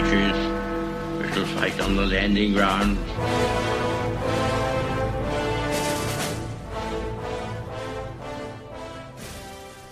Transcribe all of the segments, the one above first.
trenches. We shall fight on the landing ground.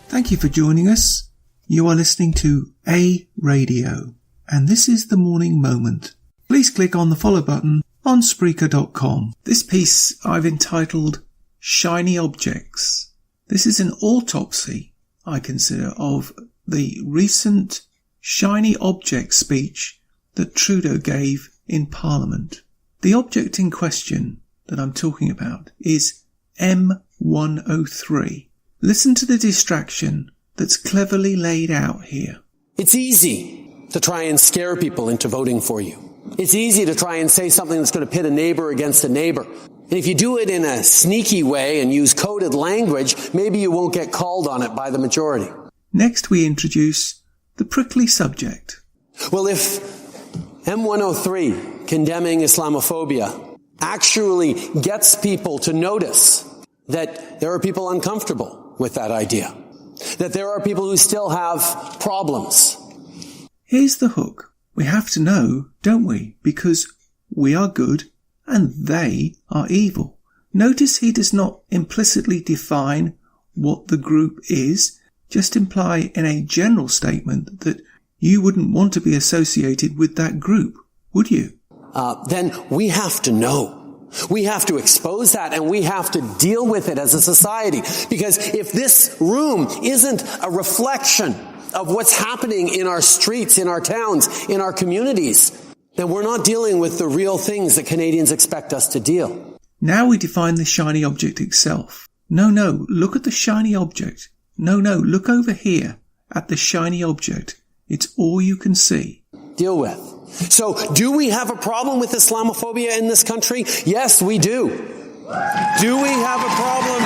Thank you for joining us. You are listening to A Radio, and this is The Morning Moment. Please click on the follow button on Spreaker.com. This piece I've entitled Shiny Objects. This is an autopsy, I consider, of the recent shiny object speech that Trudeau gave in Parliament. The object in question that I'm talking about is M103. Listen to the distraction that's cleverly laid out here. It's easy to try and scare people into voting for you. It's easy to try and say something that's going to pit a neighbor against a neighbor. And if you do it in a sneaky way and use coded language, maybe you won't get called on it by the majority. Next we introduce the prickly subject. Well, if M103, condemning Islamophobia, actually gets people to notice that there are people uncomfortable with that idea, that there are people who still have problems. Here's the hook. We have to know, don't we? Because we are good and they are evil. Notice he does not implicitly define what the group is, just imply in a general statement that you wouldn't want to be associated with that group, would you? Then we have to know. We have to expose that, and we have to deal with it as a society. Because if this room isn't a reflection of what's happening in our streets, in our towns, in our communities, then we're not dealing with the real things that Canadians expect us to deal. Now we define the shiny object itself. No, look at the shiny object. No, look over here at the shiny object. It's all you can see. Deal with. So, do we have a problem with Islamophobia in this country? Yes, we do. Do we have a problem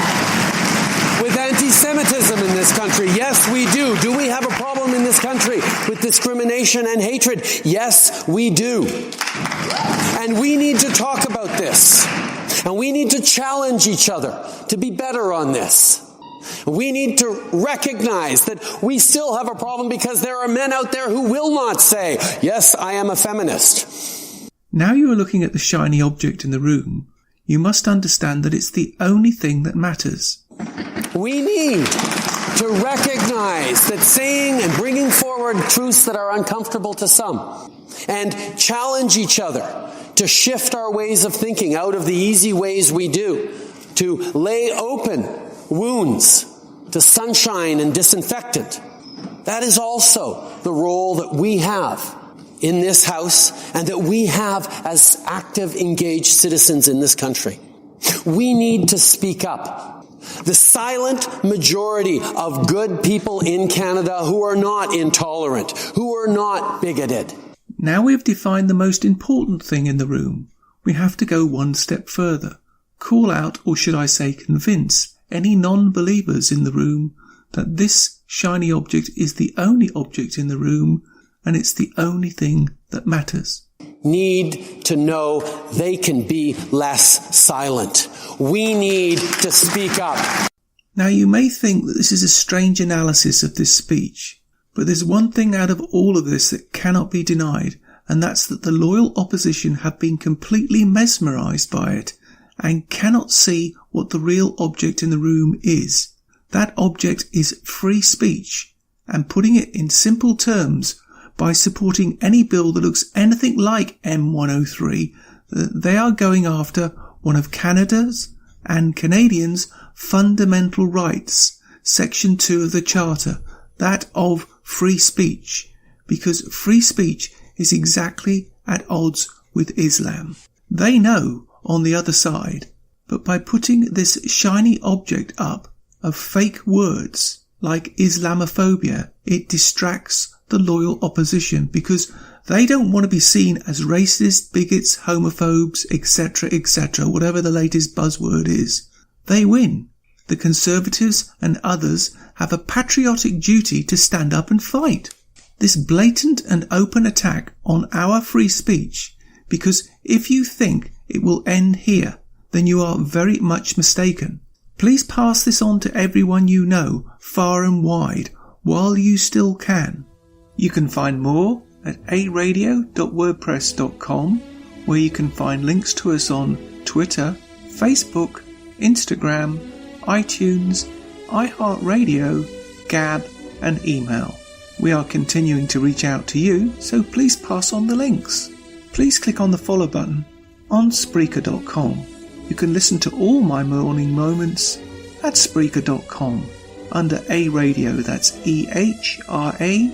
with anti-Semitism in this country? Yes, we do. Do we have a problem in this country with discrimination and hatred? Yes, we do. And we need to talk about this. And we need to challenge each other to be better on this. We need to recognize that we still have a problem because there are men out there who will not say, yes, I am a feminist. Now you are looking at the shiny object in the room. You must understand that it's the only thing that matters. We need to recognize that saying and bringing forward truths that are uncomfortable to some and challenge each other to shift our ways of thinking out of the easy ways we do, to lay open wounds to sunshine and disinfectant. That is also the role that we have in this house and that we have as active, engaged citizens in this country. We need to speak up. The silent majority of good people in Canada who are not intolerant, who are not bigoted. Now we've defined the most important thing in the room. We have to go one step further. Call out, or should I say convince, any non-believers in the room that this shiny object is the only object in the room and it's the only thing that matters. Need to know they can be less silent. We need to speak up. Now you may think that this is a strange analysis of this speech, but there's one thing out of all of this that cannot be denied, and that's that the loyal opposition have been completely mesmerised by it and cannot see what the real object in the room is. That object is free speech, and putting it in simple terms, by supporting any bill that looks anything like M103, they are going after one of Canada's and Canadians' fundamental rights, Section 2 of the Charter, that of free speech, because free speech is exactly at odds with Islam. They know on the other side, but by putting this shiny object up of fake words like Islamophobia, it distracts the loyal opposition because they don't want to be seen as racist, bigots, homophobes, etc., whatever the latest buzzword is. They win. The Conservatives and others have a patriotic duty to stand up and fight this blatant and open attack on our free speech, because if you think it will end here, then you are very much mistaken. Please pass this on to everyone you know, far and wide, while you still can. You can find more at aradio.wordpress.com, where you can find links to us on Twitter, Facebook, Instagram, iTunes, iHeartRadio, Gab and email. We are continuing to reach out to you, so please pass on the links. Please click on the follow button on Spreaker.com. You can listen to all my morning moments at Spreaker.com under A Radio, that's EHRADIO,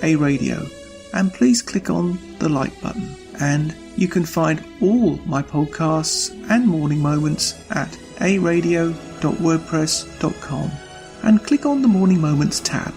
A Radio, and please click on the like button. And you can find all my podcasts and morning moments at aradio.wordpress.com and click on the Morning Moments tab.